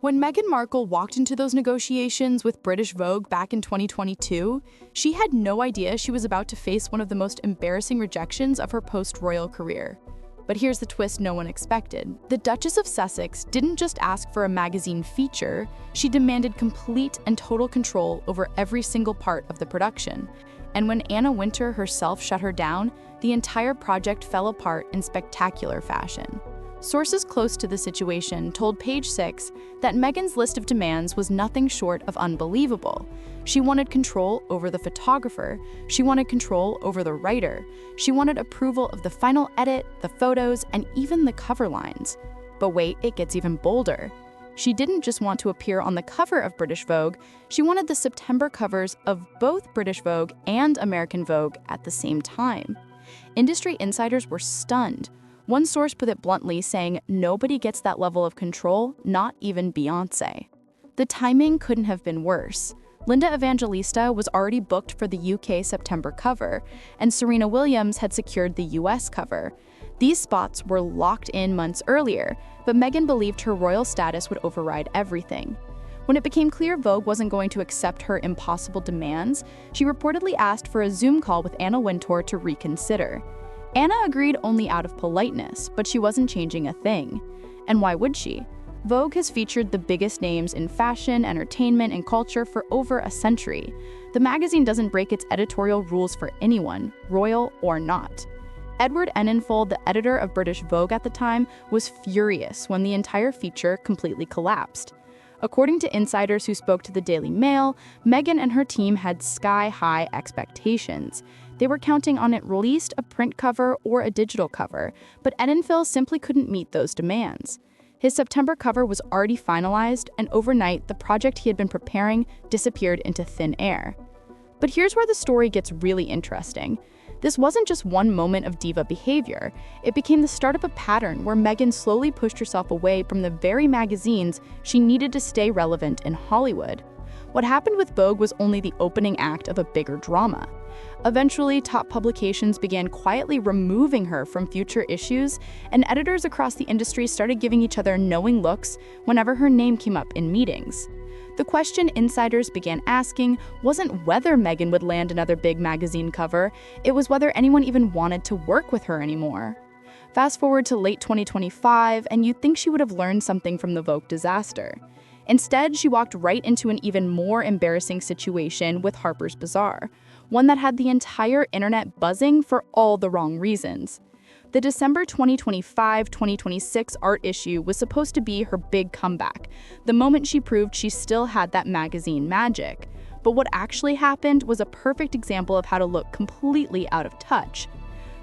When Meghan Markle walked into those negotiations with British Vogue back in 2022, she had no idea she was about to face one of the most embarrassing rejections of her post-royal career. But here's the twist no one expected. The Duchess of Sussex didn't just ask for a magazine feature, she demanded complete and total control over every single part of the production. And when Anna Wintour herself shut her down, the entire project fell apart in spectacular fashion. Sources close to the situation told Page Six that Meghan's list of demands was nothing short of unbelievable. She wanted control over the photographer, she wanted control over the writer, she wanted approval of the final edit, the photos, and even the cover lines. But wait, it gets even bolder. She didn't just want to appear on the cover of British Vogue, she wanted the September covers of both British Vogue and American Vogue at the same time. Industry insiders were stunned. One source put it bluntly, saying, "Nobody gets that level of control, not even Beyoncé." The timing couldn't have been worse. Linda Evangelista was already booked for the UK September cover, and Serena Williams had secured the US cover. These spots were locked in months earlier, but Meghan believed her royal status would override everything. When it became clear Vogue wasn't going to accept her impossible demands, she reportedly asked for a Zoom call with Anna Wintour to reconsider. Anna agreed only out of politeness, but she wasn't changing a thing. And why would she? Vogue has featured the biggest names in fashion, entertainment, and culture for over a century. The magazine doesn't break its editorial rules for anyone, royal or not. Edward Enninful, the editor of British Vogue at the time, was furious when the entire feature completely collapsed. According to insiders who spoke to the Daily Mail, Meghan and her team had sky-high expectations. They were counting on it released a print cover or a digital cover, but Enninful simply couldn't meet those demands. His September cover was already finalized, and overnight, the project he had been preparing disappeared into thin air. But here's where the story gets really interesting. This wasn't just one moment of diva behavior. It became the start of a pattern where Meghan slowly pushed herself away from the very magazines she needed to stay relevant in Hollywood. What happened with Vogue was only the opening act of a bigger drama. Eventually, top publications began quietly removing her from future issues, and editors across the industry started giving each other knowing looks whenever her name came up in meetings. The question insiders began asking wasn't whether Meghan would land another big magazine cover, it was whether anyone even wanted to work with her anymore. Fast forward to late 2025, and you'd think she would have learned something from the Vogue disaster. Instead, she walked right into an even more embarrassing situation with Harper's Bazaar, one that had the entire internet buzzing for all the wrong reasons. The December 2025-2026 art issue was supposed to be her big comeback, the moment she proved she still had that magazine magic. But what actually happened was a perfect example of how to look completely out of touch.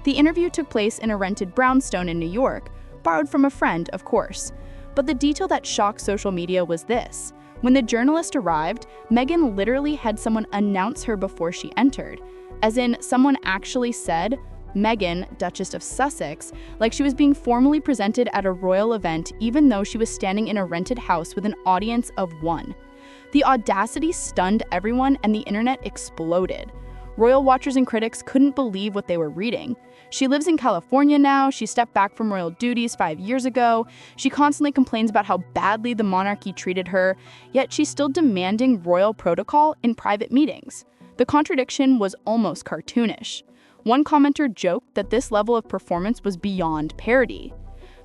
The interview took place in a rented brownstone in New York, borrowed from a friend, of course. But the detail that shocked social media was this. When the journalist arrived, Meghan literally had someone announce her before she entered. As in, someone actually said, "Meghan, Duchess of Sussex," like she was being formally presented at a royal event even though she was standing in a rented house with an audience of one. The audacity stunned everyone and the internet exploded. Royal watchers and critics couldn't believe what they were reading. She lives in California now, she stepped back from royal duties 5 years ago, she constantly complains about how badly the monarchy treated her, yet she's still demanding royal protocol in private meetings. The contradiction was almost cartoonish. One commenter joked that this level of performance was beyond parody.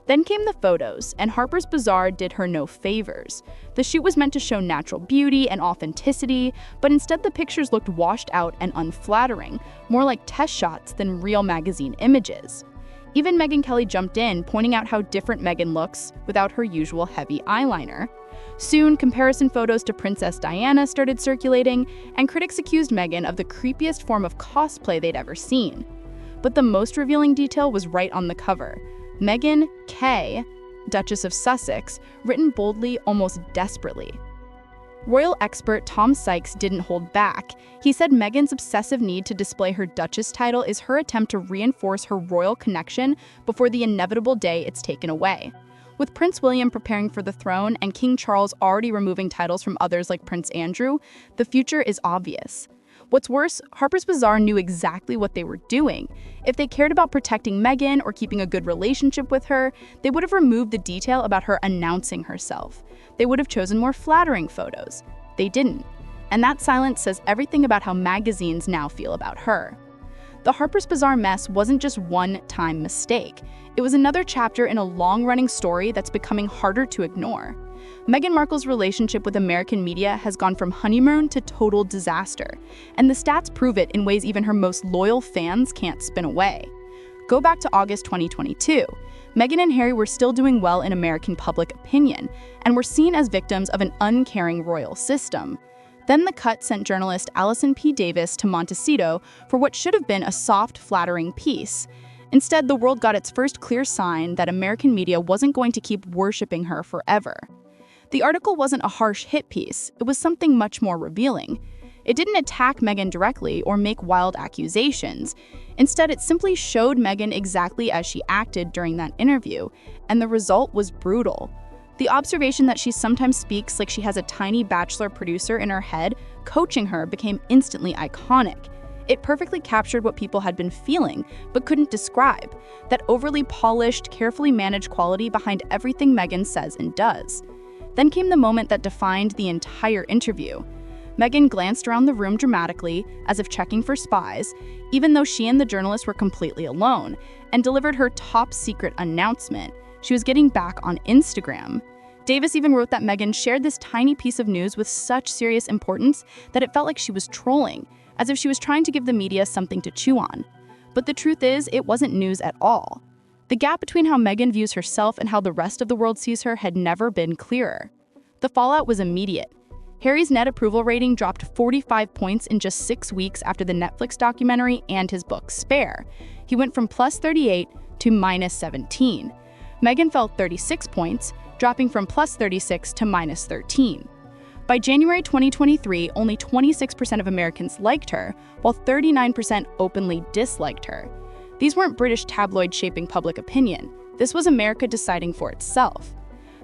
Then came the photos, and Harper's Bazaar did her no favors. The shoot was meant to show natural beauty and authenticity, but instead the pictures looked washed out and unflattering, more like test shots than real magazine images. Even Megyn Kelly jumped in, pointing out how different Meghan looks without her usual heavy eyeliner. Soon, comparison photos to Princess Diana started circulating, and critics accused Meghan of the creepiest form of cosplay they'd ever seen. But the most revealing detail was right on the cover. Meghan K, Duchess of Sussex, written boldly, almost desperately. Royal expert Tom Sykes didn't hold back. He said Meghan's obsessive need to display her Duchess title is her attempt to reinforce her royal connection before the inevitable day it's taken away. With Prince William preparing for the throne and King Charles already removing titles from others like Prince Andrew, the future is obvious. What's worse, Harper's Bazaar knew exactly what they were doing. If they cared about protecting Meghan or keeping a good relationship with her, they would have removed the detail about her announcing herself. They would have chosen more flattering photos. They didn't. And that silence says everything about how magazines now feel about her. The Harper's Bazaar mess wasn't just one-time mistake. It was another chapter in a long-running story that's becoming harder to ignore. Meghan Markle's relationship with American media has gone from honeymoon to total disaster, and the stats prove it in ways even her most loyal fans can't spin away. Go back to August 2022. Meghan and Harry were still doing well in American public opinion, and were seen as victims of an uncaring royal system. Then The Cut sent journalist Allison P. Davis to Montecito for what should have been a soft, flattering piece. Instead, the world got its first clear sign that American media wasn't going to keep worshipping her forever. The article wasn't a harsh hit piece, it was something much more revealing. It didn't attack Meghan directly or make wild accusations. Instead, it simply showed Meghan exactly as she acted during that interview, and the result was brutal. The observation that she sometimes speaks like she has a tiny bachelor producer in her head coaching her became instantly iconic. It perfectly captured what people had been feeling, but couldn't describe, that overly polished, carefully managed quality behind everything Meghan says and does. Then came the moment that defined the entire interview. Meghan glanced around the room dramatically, as if checking for spies, even though she and the journalist were completely alone, and delivered her top-secret announcement. She was getting back on Instagram. Davis even wrote that Meghan shared this tiny piece of news with such serious importance that it felt like she was trolling, as if she was trying to give the media something to chew on. But the truth is, it wasn't news at all. The gap between how Meghan views herself and how the rest of the world sees her had never been clearer. The fallout was immediate. Harry's net approval rating dropped 45 points in just 6 weeks after the Netflix documentary and his book, Spare. He went from +38 to -17. Meghan fell 36 points, dropping from +36 to -13. By January 2023, only 26% of Americans liked her, while 39% openly disliked her. These weren't British tabloids shaping public opinion. This was America deciding for itself.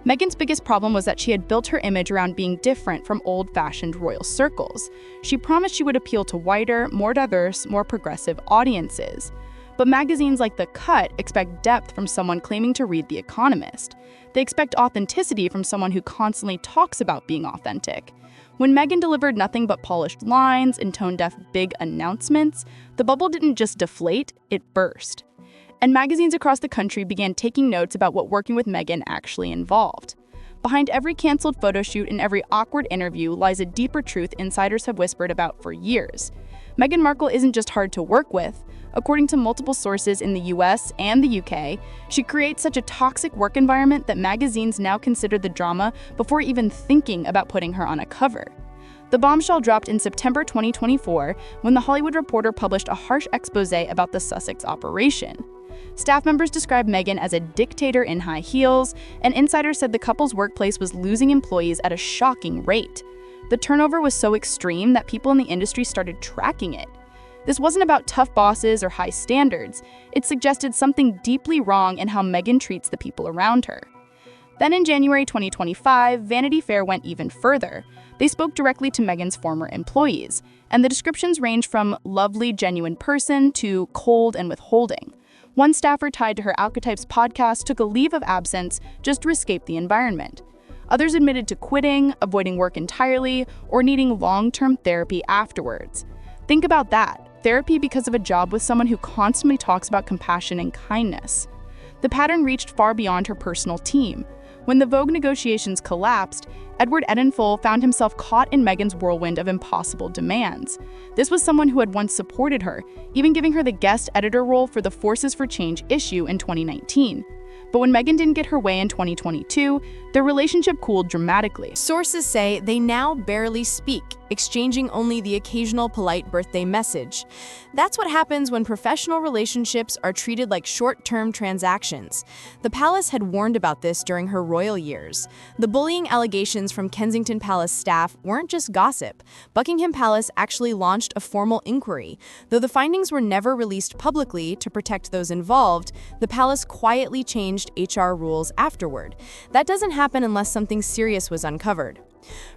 Meghan's biggest problem was that she had built her image around being different from old-fashioned royal circles. She promised she would appeal to wider, more diverse, more progressive audiences. But magazines like The Cut expect depth from someone claiming to read The Economist. They expect authenticity from someone who constantly talks about being authentic. When Meghan delivered nothing but polished lines and tone-deaf big announcements, the bubble didn't just deflate, it burst. And magazines across the country began taking notes about what working with Meghan actually involved. Behind every canceled photo shoot and every awkward interview lies a deeper truth insiders have whispered about for years. Meghan Markle isn't just hard to work with. According to multiple sources in the US and the UK, she creates such a toxic work environment that magazines now consider the drama before even thinking about putting her on a cover. The bombshell dropped in September 2024 when The Hollywood Reporter published a harsh exposé about the Sussex operation. Staff members described Meghan as a dictator in high heels, and insiders said the couple's workplace was losing employees at a shocking rate. The turnover was so extreme that people in the industry started tracking it. This wasn't about tough bosses or high standards. It suggested something deeply wrong in how Meghan treats the people around her. Then in January 2025, Vanity Fair went even further. They spoke directly to Meghan's former employees, and the descriptions ranged from lovely, genuine person to cold and withholding. One staffer tied to her Archetypes podcast took a leave of absence just to escape the environment. Others admitted to quitting, avoiding work entirely, or needing long-term therapy afterwards. Think about that. Therapy because of a job with someone who constantly talks about compassion and kindness. The pattern reached far beyond her personal team. When the Vogue negotiations collapsed, Edward Edenful found himself caught in Meghan's whirlwind of impossible demands. This was someone who had once supported her, even giving her the guest editor role for the Forces for Change issue in 2019. But when Meghan didn't get her way in 2022, their relationship cooled dramatically. Sources say they now barely speak, exchanging only the occasional polite birthday message. That's what happens when professional relationships are treated like short-term transactions. The palace had warned about this during her royal years. The bullying allegations from Kensington Palace staff weren't just gossip. Buckingham Palace actually launched a formal inquiry. Though the findings were never released publicly to protect those involved, the palace quietly changed HR rules afterward. That doesn't happen happen unless something serious was uncovered.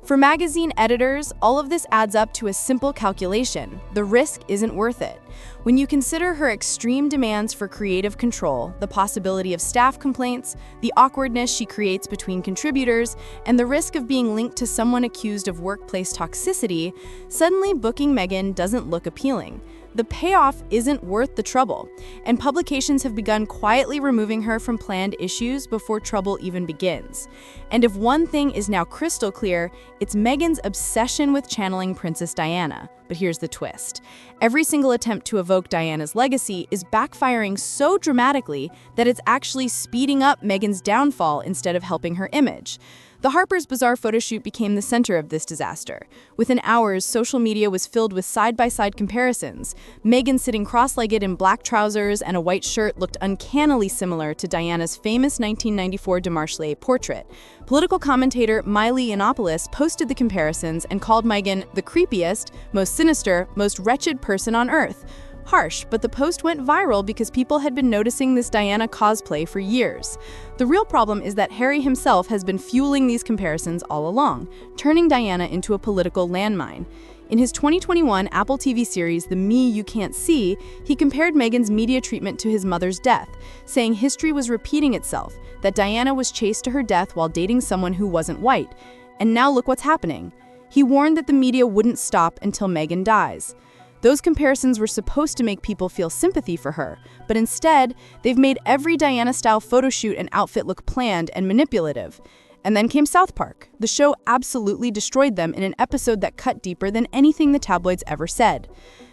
For magazine editors, all of this adds up to a simple calculation: the risk isn't worth it. When you consider her extreme demands for creative control, the possibility of staff complaints, the awkwardness she creates between contributors, and the risk of being linked to someone accused of workplace toxicity, suddenly booking Meghan doesn't look appealing. The payoff isn't worth the trouble, and publications have begun quietly removing her from planned issues before trouble even begins. And if one thing is now crystal clear, it's Meghan's obsession with channeling Princess Diana. But here's the twist. Every single attempt to evoke Diana's legacy is backfiring so dramatically that it's actually speeding up Meghan's downfall instead of helping her image. The Harper's Bazaar photoshoot became the center of this disaster. Within hours, social media was filled with side-by-side comparisons. Meghan sitting cross-legged in black trousers and a white shirt looked uncannily similar to Diana's famous 1994 Demarchelier portrait. Political commentator Miley Yiannopoulos posted the comparisons and called Meghan the creepiest, most sinister, most wretched person on earth. Harsh, but the post went viral because people had been noticing this Diana cosplay for years. The real problem is that Harry himself has been fueling these comparisons all along, turning Diana into a political landmine. In his 2021 Apple TV series, The Me You Can't See, he compared Meghan's media treatment to his mother's death, saying history was repeating itself, that Diana was chased to her death while dating someone who wasn't white. And now look what's happening. He warned that the media wouldn't stop until Meghan dies. Those comparisons were supposed to make people feel sympathy for her, but instead, they've made every Diana-style photoshoot and outfit look planned and manipulative. And then came South Park. The show absolutely destroyed them in an episode that cut deeper than anything the tabloids ever said.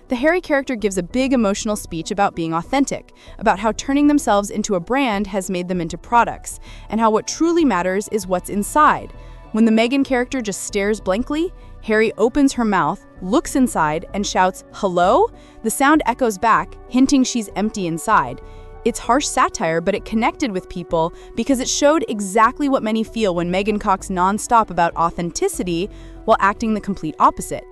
The Harry character gives a big emotional speech about being authentic, about how turning themselves into a brand has made them into products, and how what truly matters is what's inside. When the Meghan character just stares blankly, Harry opens her mouth, looks inside, and shouts, "Hello?" The sound echoes back, hinting she's empty inside. It's harsh satire, but it connected with people because it showed exactly what many feel when Meghan talks nonstop about authenticity while acting the complete opposite.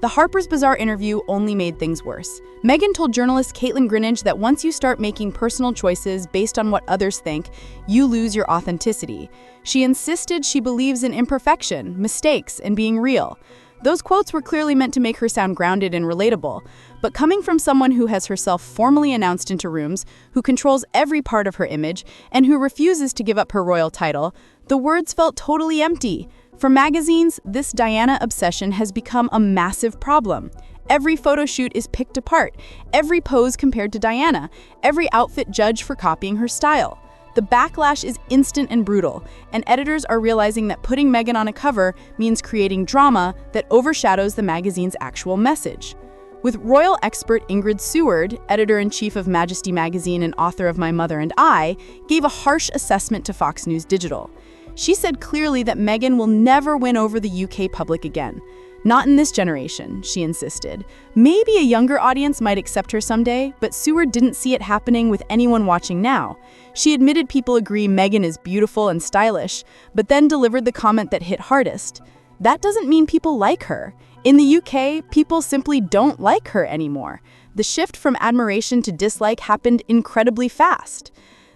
The Harper's Bazaar interview only made things worse. Meghan told journalist Caitlin Greenidge that once you start making personal choices based on what others think, you lose your authenticity. She insisted she believes in imperfection, mistakes, and being real. Those quotes were clearly meant to make her sound grounded and relatable, but coming from someone who has herself formally announced into rooms, who controls every part of her image, and who refuses to give up her royal title, the words felt totally empty. For magazines, this Diana obsession has become a massive problem. Every photo shoot is picked apart, every pose compared to Diana, every outfit judged for copying her style. The backlash is instant and brutal, and editors are realizing that putting Meghan on a cover means creating drama that overshadows the magazine's actual message. With royal expert Ingrid Seward, editor-in-chief of Majesty magazine and author of My Mother and I, gave a harsh assessment to Fox News Digital. She said clearly that Meghan will never win over the UK public again. Not in this generation, she insisted. Maybe a younger audience might accept her someday, but Seward didn't see it happening with anyone watching now. She admitted people agree Meghan is beautiful and stylish, but then delivered the comment that hit hardest. That doesn't mean people like her. In the UK, people simply don't like her anymore. The shift from admiration to dislike happened incredibly fast.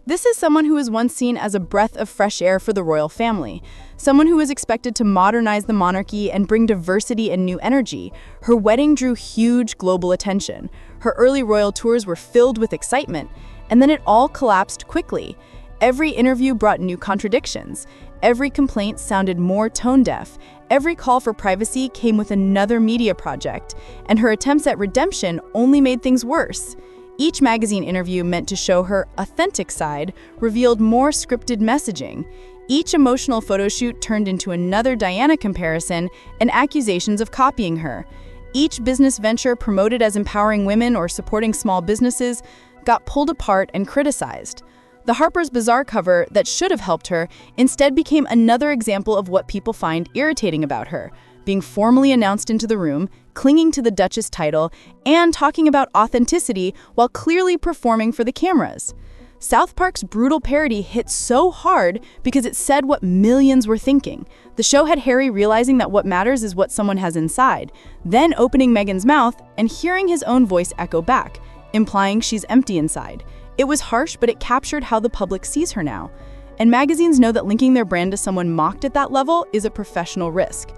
This is someone who was once seen as a breath of fresh air for the royal family, someone who was expected to modernize the monarchy and bring diversity and new energy. Her wedding drew huge global attention. Her early royal tours were filled with excitement, and then it all collapsed quickly. Every interview brought new contradictions. Every complaint sounded more tone-deaf. Every call for privacy came with another media project, and her attempts at redemption only made things worse. Each magazine interview meant to show her authentic side, revealed more scripted messaging. Each emotional photoshoot turned into another Diana comparison and accusations of copying her. Each business venture promoted as empowering women or supporting small businesses got pulled apart and criticized. The Harper's Bazaar cover that should have helped her instead became another example of what people find irritating about her, being formally announced into the room, clinging to the Duchess title, and talking about authenticity while clearly performing for the cameras. South Park's brutal parody hit so hard because it said what millions were thinking. The show had Harry realizing that what matters is what someone has inside, then opening Meghan's mouth and hearing his own voice echo back, implying she's empty inside. It was harsh, but it captured how the public sees her now. And magazines know that linking their brand to someone mocked at that level is a professional risk.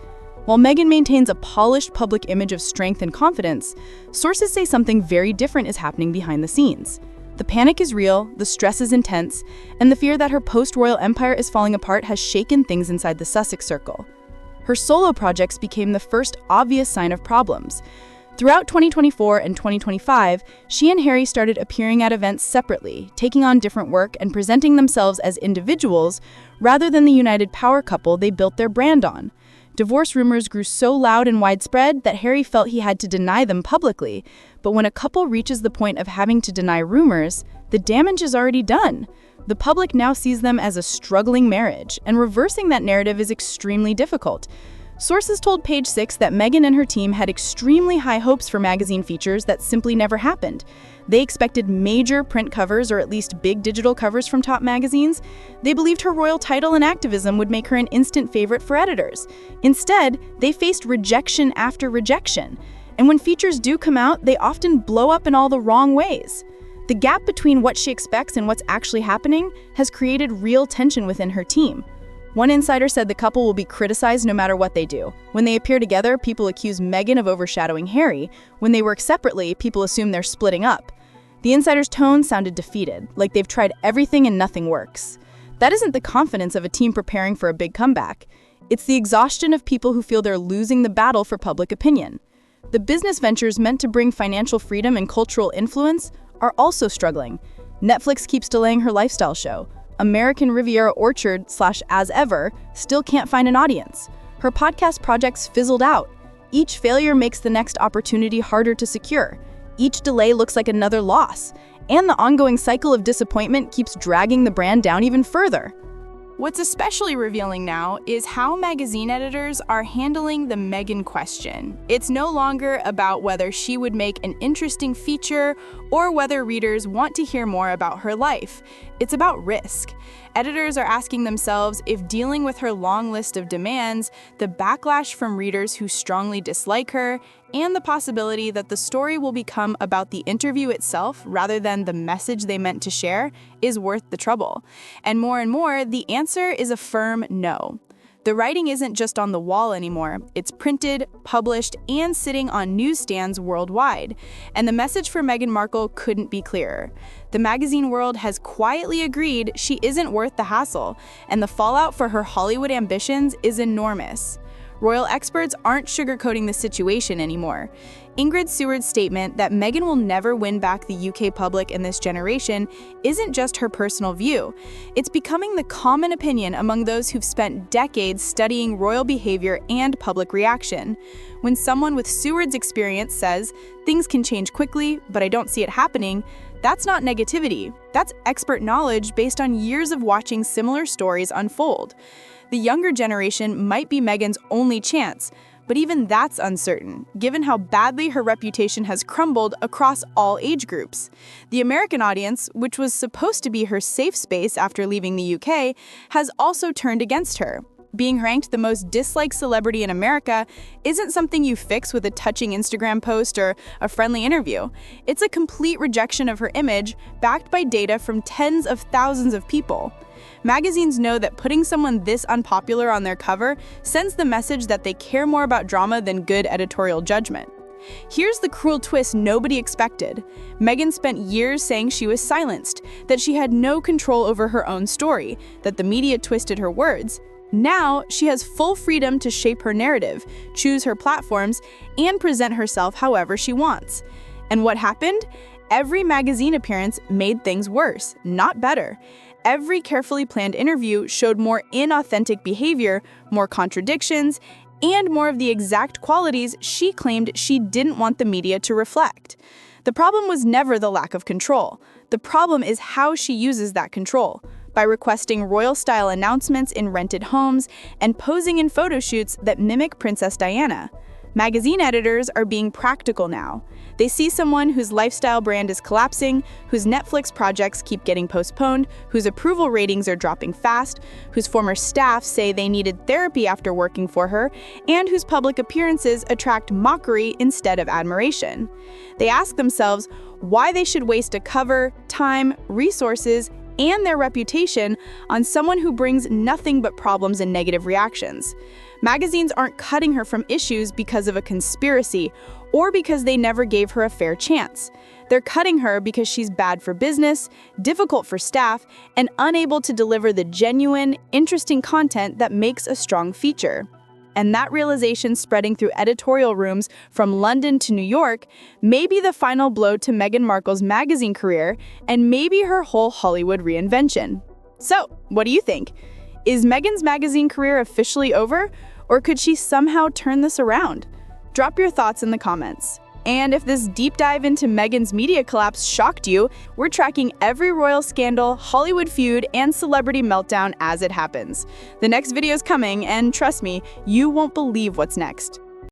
While Meghan maintains a polished public image of strength and confidence, sources say something very different is happening behind the scenes. The panic is real, the stress is intense, and the fear that her post-royal empire is falling apart has shaken things inside the Sussex circle. Her solo projects became the first obvious sign of problems. Throughout 2024 and 2025, she and Harry started appearing at events separately, taking on different work and presenting themselves as individuals rather than the united power couple they built their brand on. Divorce rumors grew so loud and widespread that Harry felt he had to deny them publicly. But when a couple reaches the point of having to deny rumors, the damage is already done. The public now sees them as a struggling marriage, and reversing that narrative is extremely difficult. Sources told Page Six that Meghan and her team had extremely high hopes for magazine features that simply never happened. They expected major print covers or at least big digital covers from top magazines. They believed her royal title and activism would make her an instant favorite for editors. Instead, they faced rejection after rejection. And when features do come out, they often blow up in all the wrong ways. The gap between what she expects and what's actually happening has created real tension within her team. One insider said the couple will be criticized no matter what they do. When they appear together, people accuse Meghan of overshadowing Harry. When they work separately, people assume they're splitting up. The insider's tone sounded defeated, like they've tried everything and nothing works. That isn't the confidence of a team preparing for a big comeback. It's the exhaustion of people who feel they're losing the battle for public opinion. The business ventures meant to bring financial freedom and cultural influence are also struggling. Netflix keeps delaying her lifestyle show. American Riviera Orchard / As Ever still can't find an audience. Her podcast projects fizzled out. Each failure makes the next opportunity harder to secure. Each delay looks like another loss. And the ongoing cycle of disappointment keeps dragging the brand down even further. What's especially revealing now is how magazine editors are handling the Meghan question. It's no longer about whether she would make an interesting feature or whether readers want to hear more about her life. It's about risk. Editors are asking themselves if dealing with her long list of demands, the backlash from readers who strongly dislike her, and the possibility that the story will become about the interview itself rather than the message they meant to share is worth the trouble. And more, the answer is a firm no. The writing isn't just on the wall anymore. It's printed, published, and sitting on newsstands worldwide. And the message for Meghan Markle couldn't be clearer. The magazine world has quietly agreed she isn't worth the hassle, and the fallout for her Hollywood ambitions is enormous. Royal experts aren't sugarcoating the situation anymore. Ingrid Seward's statement that Meghan will never win back the UK public in this generation isn't just her personal view. It's becoming the common opinion among those who've spent decades studying royal behavior and public reaction. When someone with Seward's experience says, "Things can change quickly, but I don't see it happening," that's not negativity. That's expert knowledge based on years of watching similar stories unfold. The younger generation might be Meghan's only chance, but even that's uncertain, given how badly her reputation has crumbled across all age groups. The American audience, which was supposed to be her safe space after leaving the UK, has also turned against her. Being ranked the most disliked celebrity in America isn't something you fix with a touching Instagram post or a friendly interview. It's a complete rejection of her image, backed by data from tens of thousands of people. Magazines know that putting someone this unpopular on their cover sends the message that they care more about drama than good editorial judgment. Here's the cruel twist nobody expected. Meghan spent years saying she was silenced, that she had no control over her own story, that the media twisted her words. Now, she has full freedom to shape her narrative, choose her platforms, and present herself however she wants. And what happened? Every magazine appearance made things worse, not better. Every carefully planned interview showed more inauthentic behavior, more contradictions, and more of the exact qualities she claimed she didn't want the media to reflect. The problem was never the lack of control. The problem is how she uses that control. By requesting royal-style announcements in rented homes and posing in photo shoots that mimic Princess Diana. Magazine editors are being practical now. They see someone whose lifestyle brand is collapsing, whose Netflix projects keep getting postponed, whose approval ratings are dropping fast, whose former staff say they needed therapy after working for her, and whose public appearances attract mockery instead of admiration. They ask themselves why they should waste a cover, time, resources, and their reputation on someone who brings nothing but problems and negative reactions. Magazines aren't cutting her from issues because of a conspiracy or because they never gave her a fair chance. They're cutting her because she's bad for business, difficult for staff, and unable to deliver the genuine, interesting content that makes a strong feature. And that realization spreading through editorial rooms from London to New York may be the final blow to Meghan Markle's magazine career and maybe her whole Hollywood reinvention. So, what do you think? Is Meghan's magazine career officially over, or could she somehow turn this around? Drop your thoughts in the comments. And if this deep dive into Meghan's media collapse shocked you, we're tracking every royal scandal, Hollywood feud, and celebrity meltdown as it happens. The next video is coming, and trust me, you won't believe what's next.